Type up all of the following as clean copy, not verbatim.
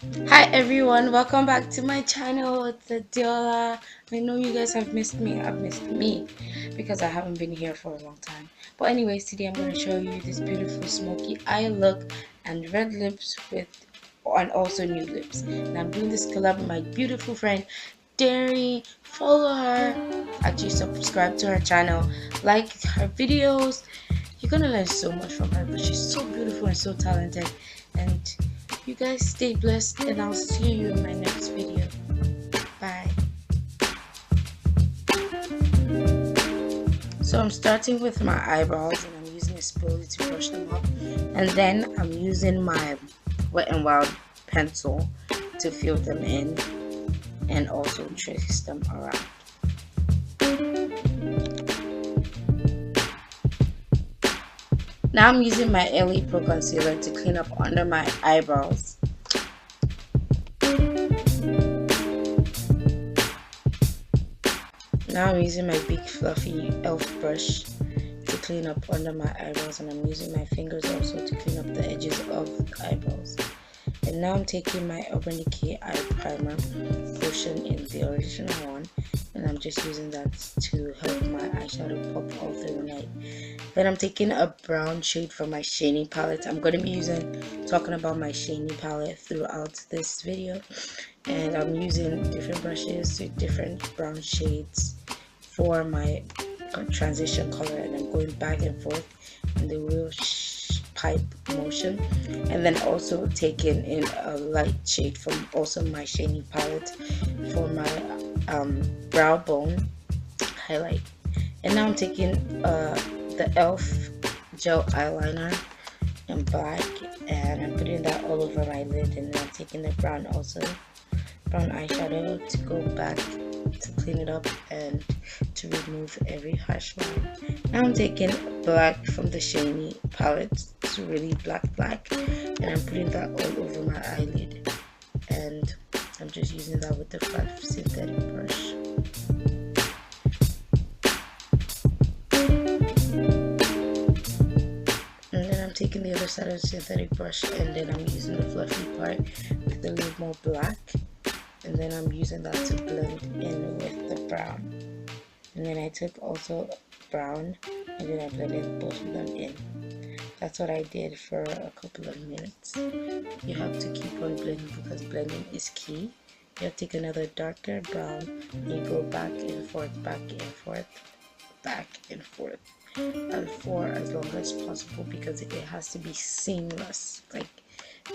Hi everyone, welcome back to my channel. It's Adiola. I know you guys have missed me. I've missed me because I haven't been here for a long time. But anyways, today I'm going to show you this beautiful smoky eye look and red lips with and also nude lips. And I'm doing this collab with my beautiful friend Derry. Follow her. Actually subscribe to her channel. Like her videos. You're gonna learn so much from her, but she's so beautiful and so talented. And you guys stay blessed, and I'll see you in my next video. Bye. So I'm starting with my eyebrows, and I'm using a spoolie to brush them up, and then I'm using my Wet n Wild pencil to fill them in and also trace them around. Now I'm using my LA Pro concealer to clean up under my eyebrows. Now I'm using my big fluffy elf brush to clean up under my eyebrows, and I'm using my fingers also to clean up the edges of the eyebrows. And now I'm taking my Urban Decay eye primer potion in the original one, and I'm just using that to help my eyeshadow pop all through the night. Then I'm taking a brown shade from my Shany palette. I'm going to be talking about my Shany palette throughout this video, and I'm using different brushes with different brown shades for my transition color, and I'm going back and forth in the real pipe motion, and then also taking in a light shade from also my Shany palette for my brow bone highlight. And now I'm taking the elf gel eyeliner in black, and I'm putting that all over my lid, and then I'm taking the brown eyeshadow to go back to clean it up and to remove every harsh line. Now I'm taking black from the Shany palette. It's really black, and I'm putting that all over my eyelid, and I'm just using that with the flat synthetic brush. And then I'm taking the other side of the synthetic brush, and then I'm using the fluffy part with the limbo black, and then I'm using that to blend in with the brown. And then I took also brown, and then I blended both of them in. That's what I did for a couple of minutes. You have to keep on blending because blending is key. You have to take another darker brown, and you go back and forth, back and forth, back and forth, and for as long as possible, because it has to be seamless. Like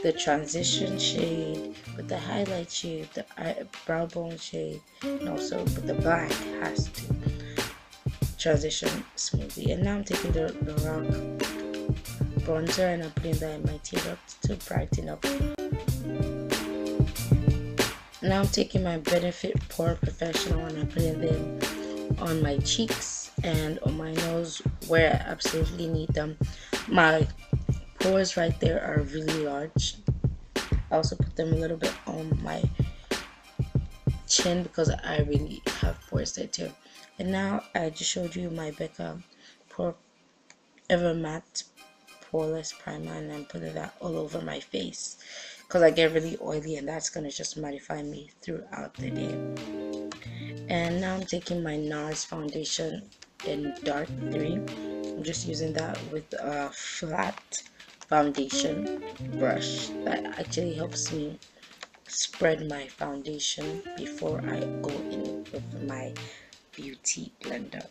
the transition shade with the highlight shade, the brow bone shade, and also with the black has to transition smoothly. And now I'm taking the rock bronzer, and I'm putting that in my tear duct to brighten up. Now I'm taking my Benefit Porefessional, and I'm putting them on my cheeks and on my nose where I absolutely need them. My pores right there are really large. I also put them a little bit on my chin because I really have pores there too. And now I just showed you my Becca Ever Matte Poreless Primer, and I'm putting that all over my face because I get really oily, and that's gonna just mattify me throughout the day. And now I'm taking my NARS foundation in dark 3. I'm just using that with a flat foundation brush that actually helps me spread my foundation before I go in with my beauty blender.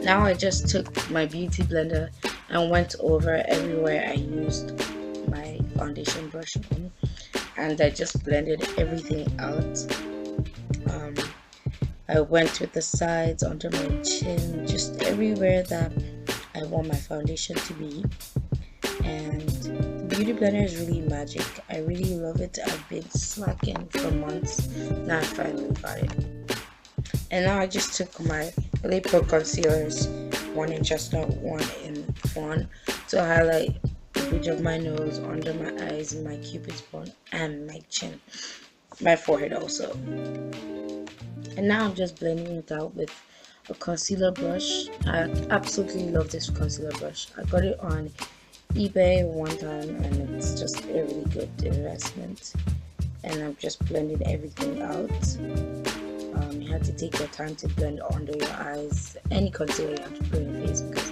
Now I just took my beauty blender and went over everywhere I used my foundation brush on, and I just blended everything out. I went with the sides, under my chin, just everywhere that I want my foundation to be. And beauty blender is really magic. I really love it. I've been slacking for months. Now I finally got it. And now I just took my lip concealers, one in chestnut, one in fawn, to highlight the bridge of my nose, under my eyes, my cupid's bone, and my chin, my forehead also. And now I'm just blending it out with a concealer brush. I absolutely love this concealer brush. I got it on eBay one time and it's just a really good investment. And I'm just blending everything out. You have to take your time to blend under your eyes. Any concealer you have to put on your face because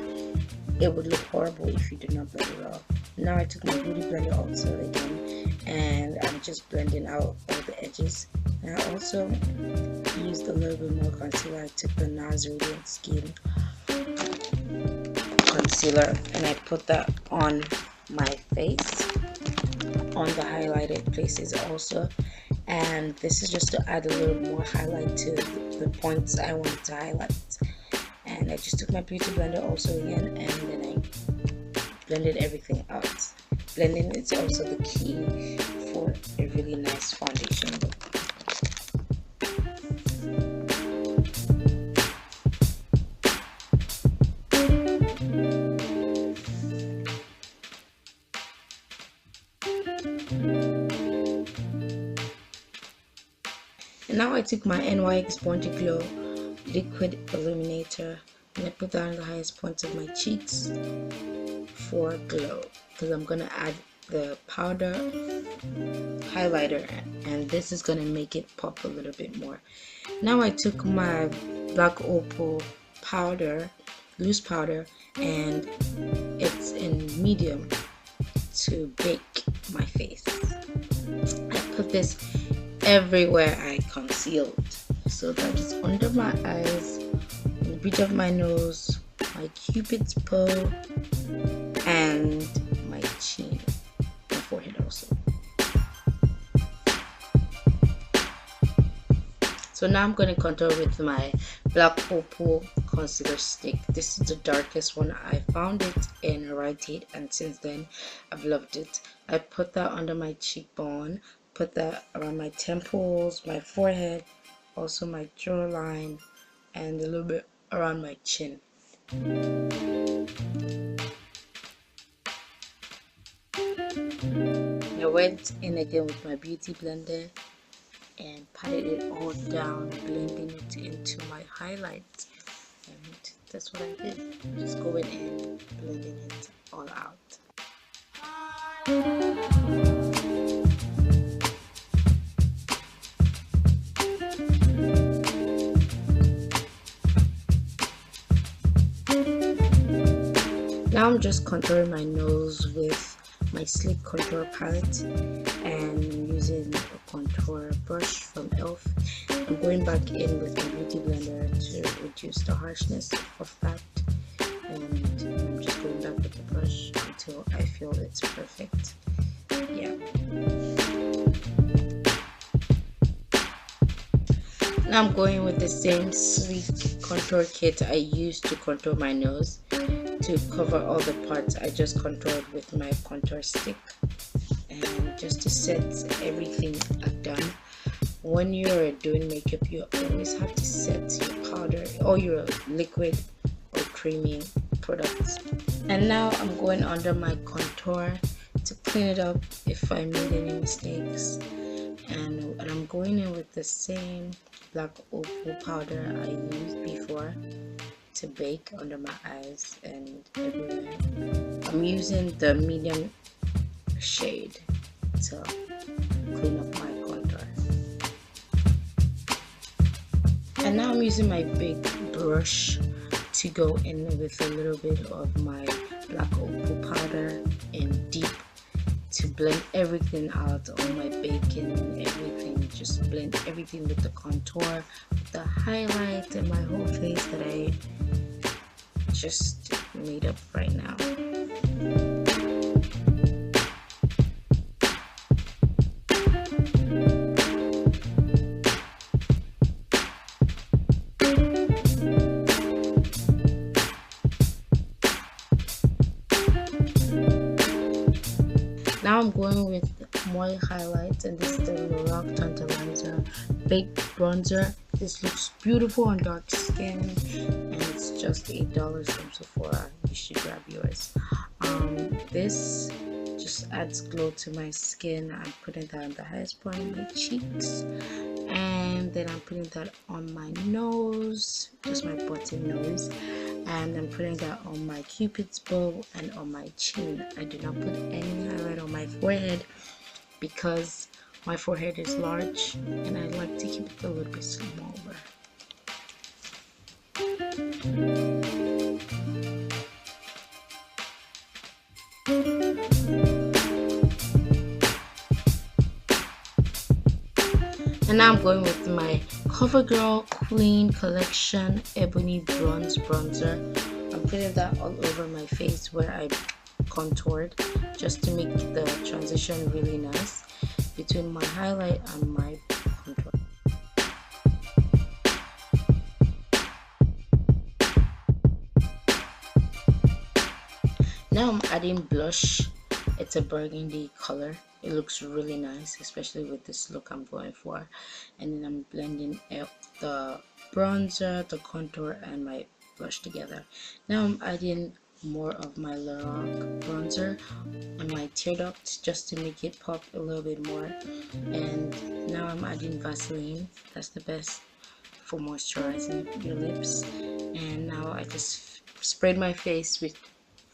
it would look horrible if you did not blend it out. Now I took my beauty blender also again and I'm just blending out all the edges. And I also used a little bit more concealer. I took the NARS Radiant Skin concealer and I put that on my face, on the highlighted places also. And this is just to add a little more highlight to the points I wanted to highlight. And I just took my beauty blender also again and then I blended everything out. Blending is also the key for a really nice foundation look. And now I took my NYX Born to Glow liquid illuminator and I put that on the highest points of my cheeks for glow, because I'm gonna add the powder highlighter and this is gonna make it pop a little bit more. Now I took my black opal powder, loose powder, and it's in medium to bake my face. I put this everywhere I concealed, so that is under my eyes, on the bridge of my nose, my cupid's bow, and my chin, my forehead also. So now I'm going to contour with my black opal concealer stick. This is the darkest one. I found it in Rite Aid and since then I've loved it. I put that under my cheekbone, put that around my temples, my forehead, also my jawline, and a little bit around my chin. I went in again with my beauty blender and patted it all down, blending it into my highlights. And that's what I did. Just going in, blending it all out. Now I'm just contouring my nose with my Sleek Contour palette and using a contour brush from e.l.f. I'm going back in with my beauty blender to reduce the harshness of that, and I'm just going back with the brush until I feel it's perfect. Yeah. Now I'm going with the same Sleek contour kit I used to contour my nose. To cover all the parts, I just contoured with my contour stick, and just to set everything I've done. When you're doing makeup, you always have to set your powder or your liquid or creamy products. And now I'm going under my contour to clean it up if I made any mistakes, and I'm going in with the same black opal powder I used before to bake under my eyes and everywhere. I'm using the medium shade to clean up my contour. And now I'm using my big brush to go in with a little bit of my black opal powder in deep to blend everything out on my baking and everything. Just blend everything with the contour, with the highlight, and my whole face that I just made up right now. Now I'm going with more highlights, and this is the Lorac Tantalizer Baked Bronzer. This looks beautiful on dark skin, and it's just $8 from Sephora. You should grab yours. This just adds glow to my skin. I'm putting that on the highest part of my cheeks, and then I'm putting that on my nose, just my button nose, and I'm putting that on my cupid's bow and on my chin. I do not put any highlight on my forehead because my forehead is large and I like to keep it a little bit smaller. And now I'm going with my CoverGirl Queen Collection Ebony Bronze Bronzer. I'm putting that all over my face where I contoured, just to make the transition really nice between my highlight and my contour. Now I'm adding blush. It's a burgundy color. It looks really nice, especially with this look I'm going for. And then I'm blending out the bronzer, the contour, and my blush together. Now I'm adding more of my Lorac bronzer on my tear duct just to make it pop a little bit more. And now I'm adding Vaseline. That's the best for moisturizing your lips. And now I just sprayed my face with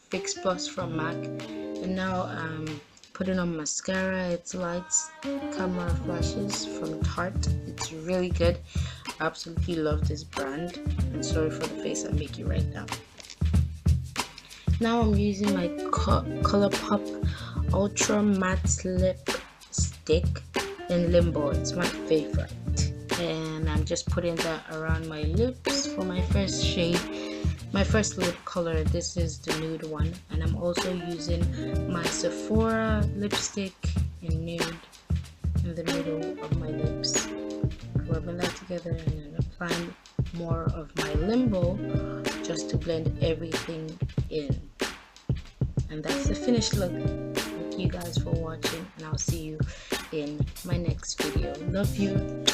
Fix Plus from MAC. And now I'm putting on mascara. It's Lights Camera Flashes from Tarte. It's really good. I absolutely love this brand. And sorry for the face I'm making right now. Now I'm using my Colourpop Ultra Matte Lip Stick in Limbo. It's my favorite. And I'm just putting that around my lips for my first shade. My first lip color, this is the nude one, and I'm also using my Sephora lipstick in nude in the middle of my lips, rubbing that together, and then applying more of my Limbo just to blend everything in. And that's the finished look. Thank you guys for watching, and I'll see you in my next video. Love you.